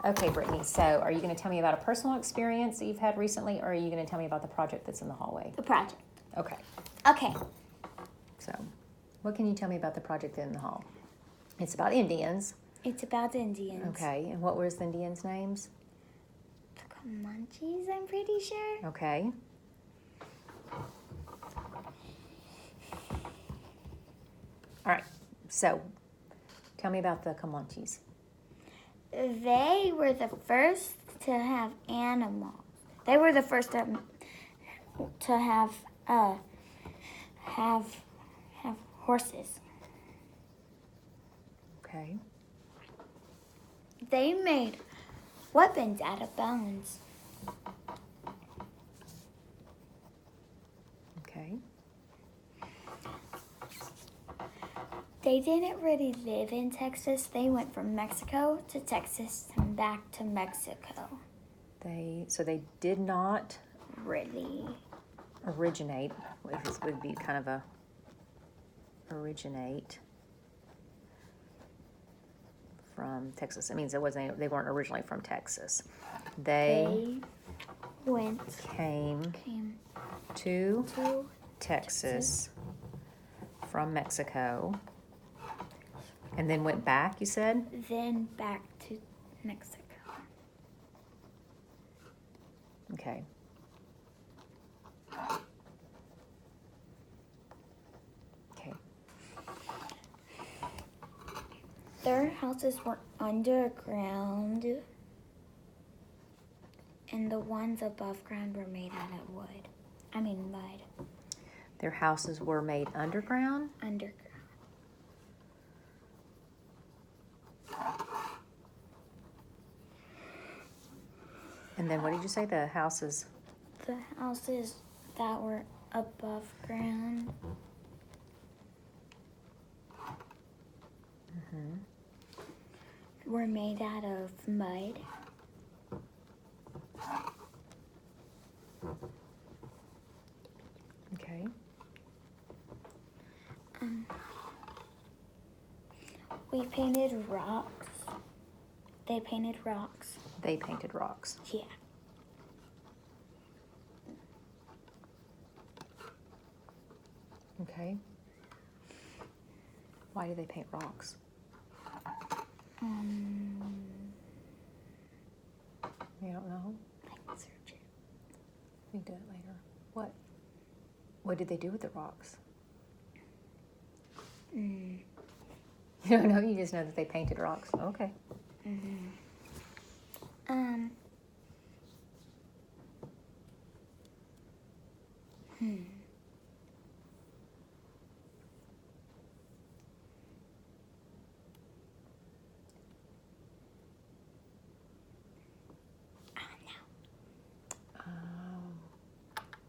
Okay, Brittany, so are you going to tell me about a personal experience that you've had recently, or are you going to tell me about the project that's in the hallway? The project. Okay, Okay. so what can you tell me about the project in the hall? It's about Indians. It's about Indians. Okay, and what was the Indians' names? The Comanches, I'm pretty sure. Okay. All right, so tell me about the Comanches. They were the first to have animals. They were the first to have horses. Okay. They made weapons out of bones. Okay. They didn't really live in Texas. They went from Mexico to Texas and back to Mexico. So they did not Really? originate. This would be kind of a originate from Texas. It means they weren't originally from Texas. They came to Texas from Mexico and then went back, you said? Then back to Mexico. Okay. Okay. Their houses were underground, and the ones above ground were made out of mud. Their houses were made underground? Underground. And then what did you say? The houses? The houses that were above ground were made out of mud. Okay. We painted rocks. They painted rocks. They painted rocks. Yeah. Okay. Why do they paint rocks? You don't know? I can search it. We can do it later. What did they do with the rocks? You don't know? You just know that they painted rocks. Okay.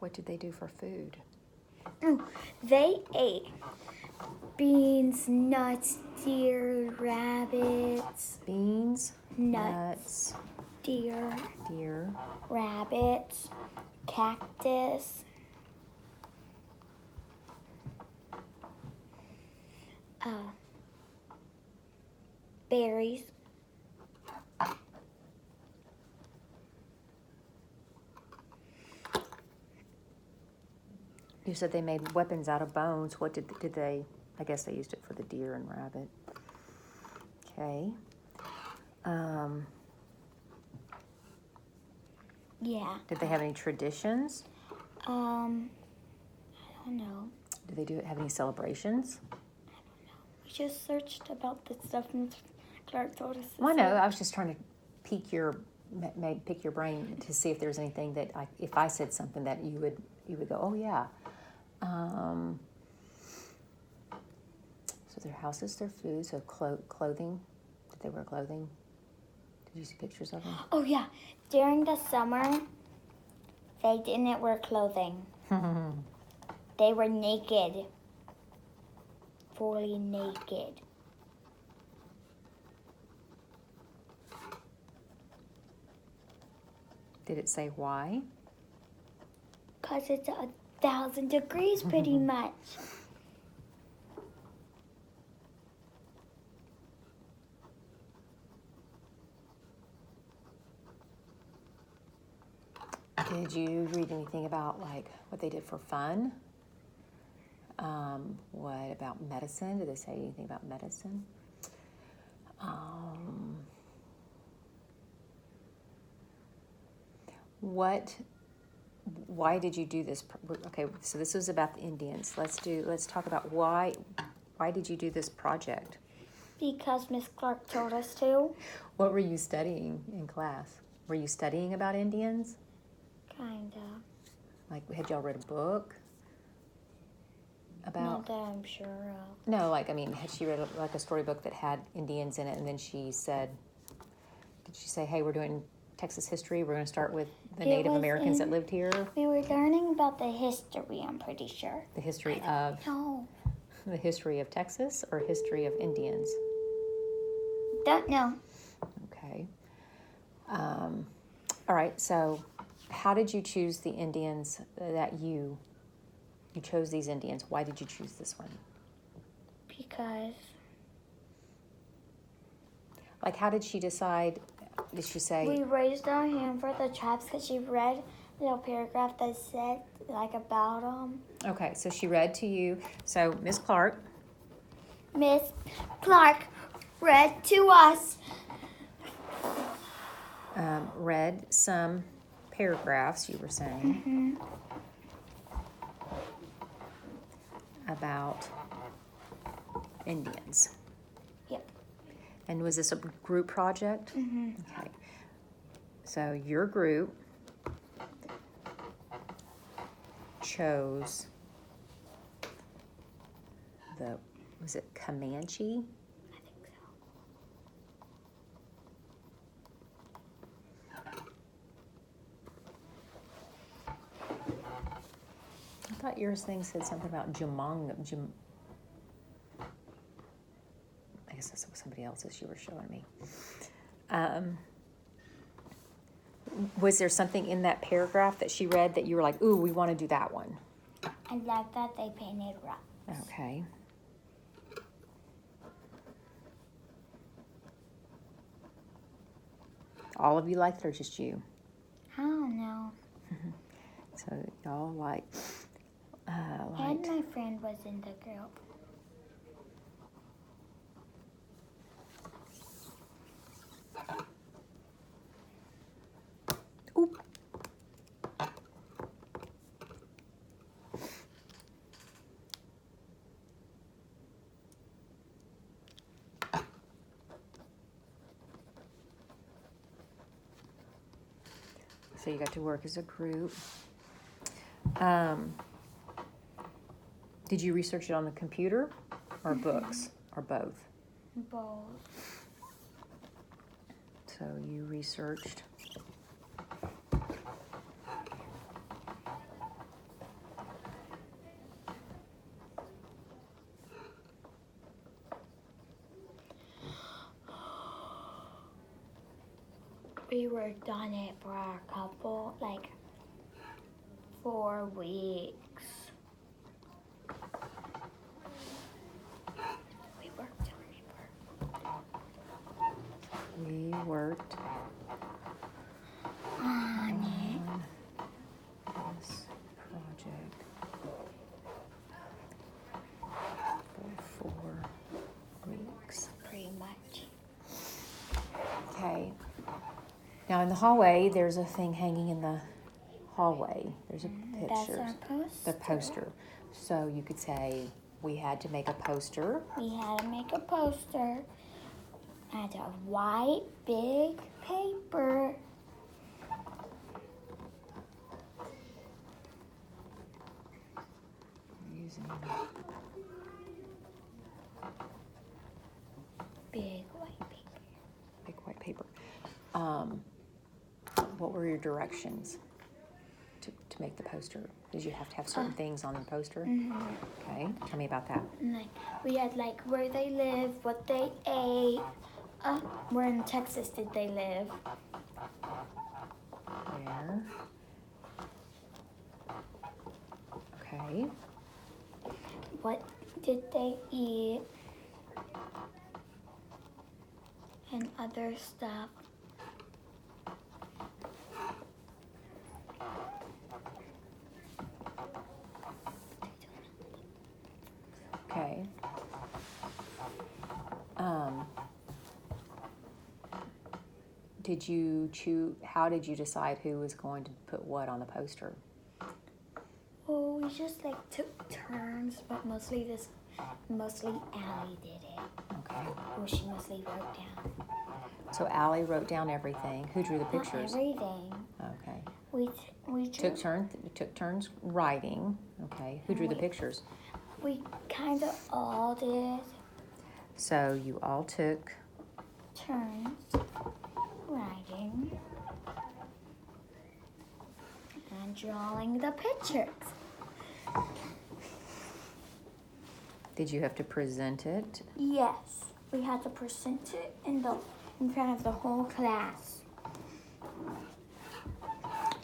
What did they do for food? They ate beans, nuts, deer, rabbits. Beans, Nuts. Deer, rabbits, cactus, berries. You said they made weapons out of bones. What did they? I guess they used it for the deer and rabbit. Okay. Yeah. Did they have any traditions? I don't know. Did they have any celebrations? We just searched about the stuff and Clark told us. Well, I know. I was just trying to pick your brain to see if there's anything that if I said something that you would go, oh yeah. So their houses, their food, so clothing. Did they wear clothing? Did you see pictures of them? Oh yeah, during the summer, they didn't wear clothing. They were naked, fully naked. Did it say why? 'Cause it's 1,000 degrees pretty much. Did you read anything about like what they did for fun? What about medicine? Did they say anything about medicine? Why did you do this? Okay, so this was about the Indians. Let's talk about why did you do this project? Because Miss Clark told us to. What were you studying in class? Were you studying about Indians? Kinda. Like, had y'all read a book about? Not that I'm sure of. No, like, I mean, had she read like a storybook that had Indians in it, and then she said, did she say, hey, we're doing Texas history, we're going to start with the It Native was Americans that in- lived here? We were learning about the history, I'm pretty sure. The history of No. the history of Texas or history of Indians? Don't know. Okay. All right, so how did you choose the Indians that you chose these Indians? Why did you choose this one? Because Like, how did she decide? Did she say, we raised our hand for the tribes because she read a little paragraph that said like about them. okay, so she read to you. So Miss Clark, Miss Clark read to us. read some paragraphs, you were saying, about Indians. Yep. And was this a group project? Okay. So your group chose was it Comanche? I think so. I thought yours thing said something about I guess this was somebody else's you were showing me. Was there something in that paragraph that she read that you were like, ooh, we want to do that one? I like that they painted rocks. Okay. All of you liked it or just you? I don't know. So y'all like, And my friend was in the group. oop. So you got to work as a group. Did you research it on the computer or books or both? Both. So you researched. We worked on it for a couple, like 4 weeks. We worked on This project for 4 weeks. pretty much. Okay. Now in the hallway, there's a thing hanging in the hallway. There's a That's picture. our poster. The poster. So you could say, we had to make a poster. We had to make a poster out of white big paper. Using Big white paper. big white paper. What were your directions to make the poster? Did you have to have certain things on the poster? Okay, tell me about that. And like we had like where they live, what they ate. Where in Texas did they live? Where? Okay. What did they eat? And other stuff. Okay. How did you decide who was going to put what on the poster? Well, we just like took turns, but mostly Allie did it. Okay. Well, she mostly wrote down. So Allie wrote down everything. Who drew the Not pictures? everything. Okay. We Took turns writing. Okay. Who drew the pictures? We kind of all did So you all took. turns writing and drawing the pictures. Did you have to present it? Yes, we had to present it in front of the whole class,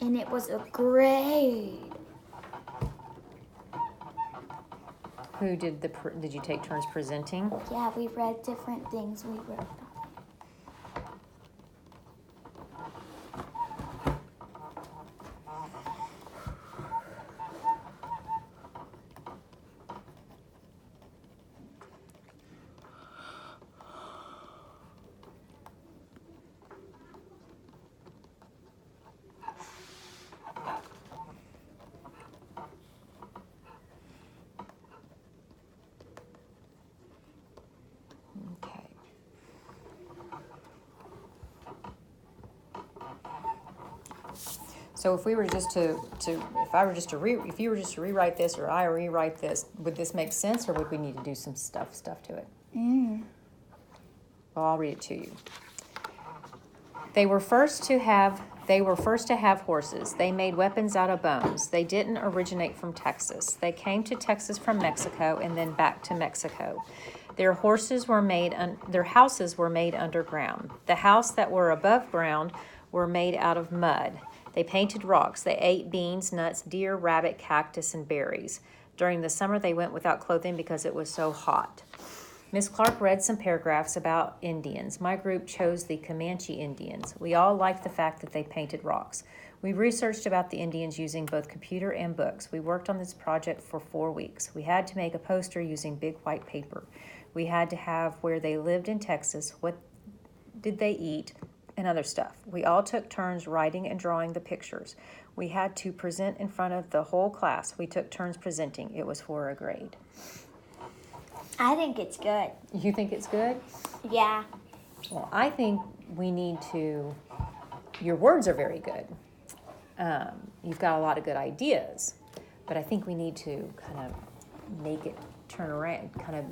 and it was a grade. Who did did you take turns presenting? Yeah, we read different things we wrote down. Okay. So if we were just if you were just to rewrite this, or I rewrite this, would this make sense, or would we need to do some stuff to it? Well, I'll read it to you. They were first to have horses. They made weapons out of bones. They didn't originate from Texas. They came to Texas from Mexico and then back to Mexico. Their houses were made underground. The house that were above ground were made out of mud. They painted rocks. They ate beans, nuts, deer, rabbit, cactus, and berries. During the summer, they went without clothing because it was so hot. Miss Clark read some paragraphs about Indians. My group chose the Comanche Indians. We all liked the fact that they painted rocks. We researched about the Indians using both computer and books. We worked on this project for 4 weeks. We had to make a poster using big white paper. We had to have where they lived in Texas, what did they eat, and other stuff. We all took turns writing and drawing the pictures. We had to present in front of the whole class. We took turns presenting. It was for a grade. I think it's good. You think it's good? Yeah. Well, I think we need to, your words are very good. You've got a lot of good ideas, but I think we need to kind of make it turn around, kind of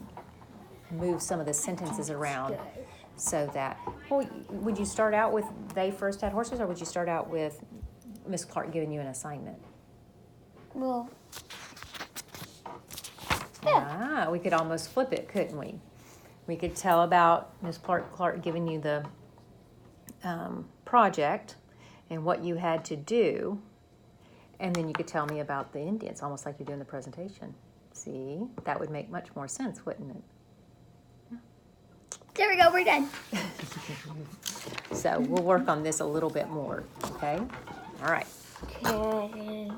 move some of the sentences around so that, well, would you start out with they first had horses, or would you start out with Miss Clark giving you an assignment? Well, We could almost flip it, couldn't we? We could tell about Miss Clark giving you the project and what you had to do, and then you could tell me about the Indians, almost like you're doing the presentation. See, that would make much more sense, wouldn't it? there we go, we're done. So we'll work on this a little bit more, okay? All right. Okay.